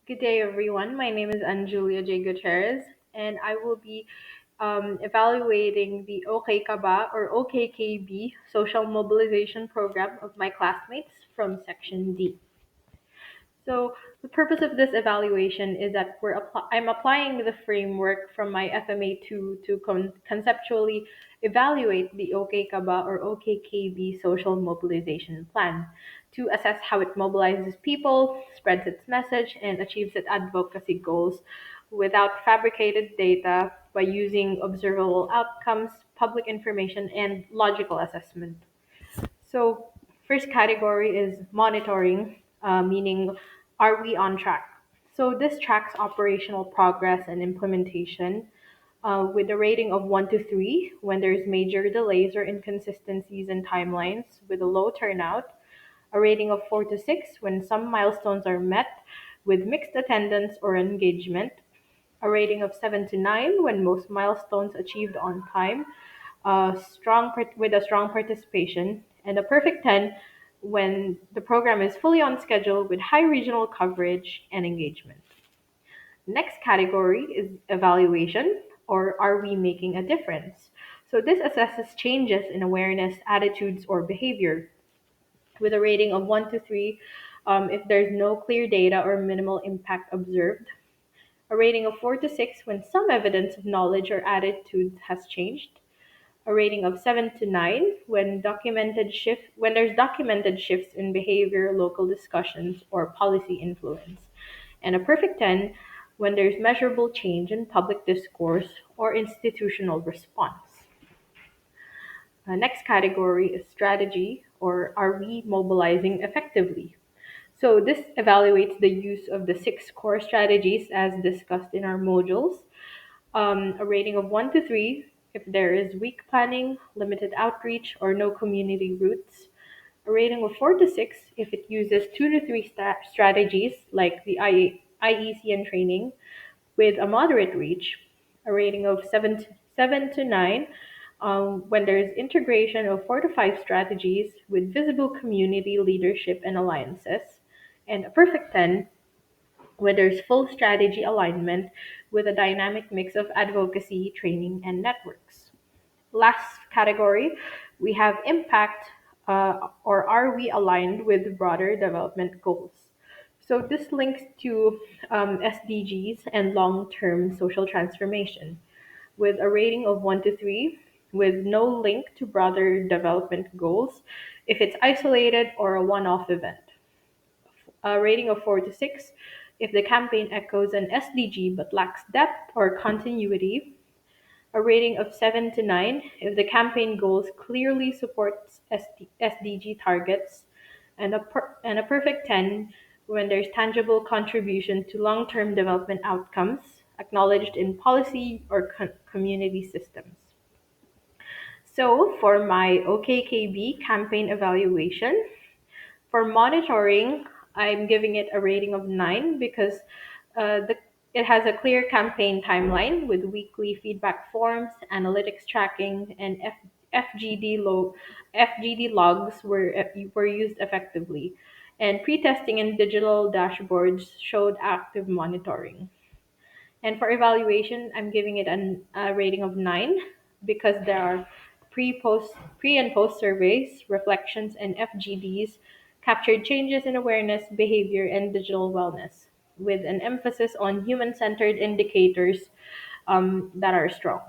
Good day, everyone. My name is Anjulia J. Gutierrez, and I will be evaluating the OKKB or OKKB social mobilization program of my classmates from Section D. So the purpose of this evaluation is that I'm applying the framework from my FMA2 to conceptually evaluate the OKKB or OKKB social mobilization plan to assess how it mobilizes people, spreads its message, and achieves its advocacy goals without fabricated data by using observable outcomes, public information, and logical assessment. So, first category is monitoring, meaning are we on track? So, this tracks operational progress and implementation with a rating of 1 to 3 when there's major delays or inconsistencies in timelines with a low turnout, a rating of 4 to 6 when some milestones are met with mixed attendance or engagement, a rating of 7 to 9 when most milestones achieved on time, with a strong participation, and a perfect 10 when the program is fully on schedule with high regional coverage and engagement. Next category is evaluation, or are we making a difference? So this assesses changes in awareness, attitudes, or behavior with a rating of 1 to 3 if there's no clear data or minimal impact observed, a rating of 4 to 6 when some evidence of knowledge or attitude has changed, a rating of 7 to 9 when there's documented shifts in behavior, local discussions, or policy influence, and a perfect 10 when there's measurable change in public discourse or institutional response. Next category is strategy, or are we mobilizing effectively? So this evaluates the use of the six core strategies as discussed in our modules. A rating of 1 to 3 if there is weak planning, limited outreach, or no community roots. A rating of 4 to 6 if it uses 2 to 3 strategies like the IECN training with a moderate reach. A rating of 7 to 9 when there is integration of 4 to 5 strategies with visible community leadership and alliances. And a perfect 10 where there's full strategy alignment with a dynamic mix of advocacy, training, and networks. Last category, we have impact, or are we aligned with broader development goals? So this links to SDGs and long-term social transformation with a rating of 1 to 3 with no link to broader development goals if it's isolated or a one-off event, a rating of 4 to 6 if the campaign echoes an SDG but lacks depth or continuity, a rating of 7 to 9 if the campaign goals clearly support SDG targets, and a perfect 10 when there's tangible contribution to long-term development outcomes acknowledged in policy or community systems. So for my OKKB campaign evaluation, for monitoring, I'm giving it a rating of 9 because it has a clear campaign timeline with weekly feedback forms, analytics tracking, and FGD logs were used effectively. And pre-testing and digital dashboards showed active monitoring. And for evaluation, I'm giving it a rating of 9 because there are pre and post surveys, reflections, and FGDs captured changes in awareness, behavior, and digital wellness, with an emphasis on human-centered indicators that are strong.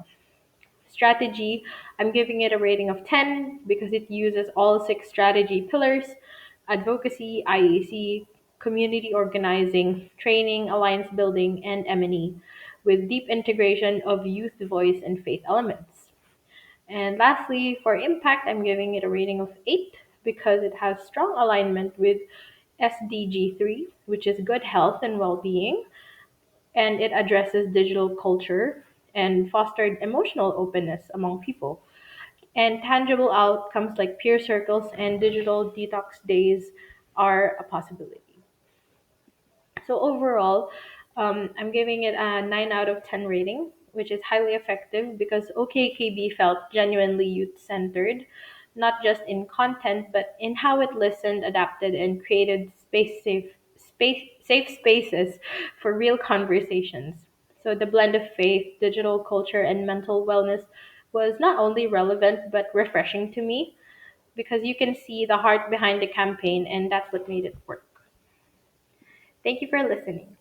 Strategy, I'm giving it a rating of 10 because it uses all six strategy pillars: advocacy, IAC, community organizing, training, alliance building, and M&E, with deep integration of youth voice and faith elements. And lastly, for impact, I'm giving it a rating of 8 because it has strong alignment with SDG 3, which is good health and well being, and it addresses digital culture and fostered emotional openness among people. And tangible outcomes like peer circles and digital detox days are a possibility. So overall, I'm giving it a 9 out of 10 rating, which is highly effective because OKKB felt genuinely youth centered, not just in content, but in how it listened, adapted, and created safe spaces for real conversations. So the blend of faith, digital culture, and mental wellness was not only relevant but refreshing to me because you can see the heart behind the campaign, and that's what made it work. Thank you for listening.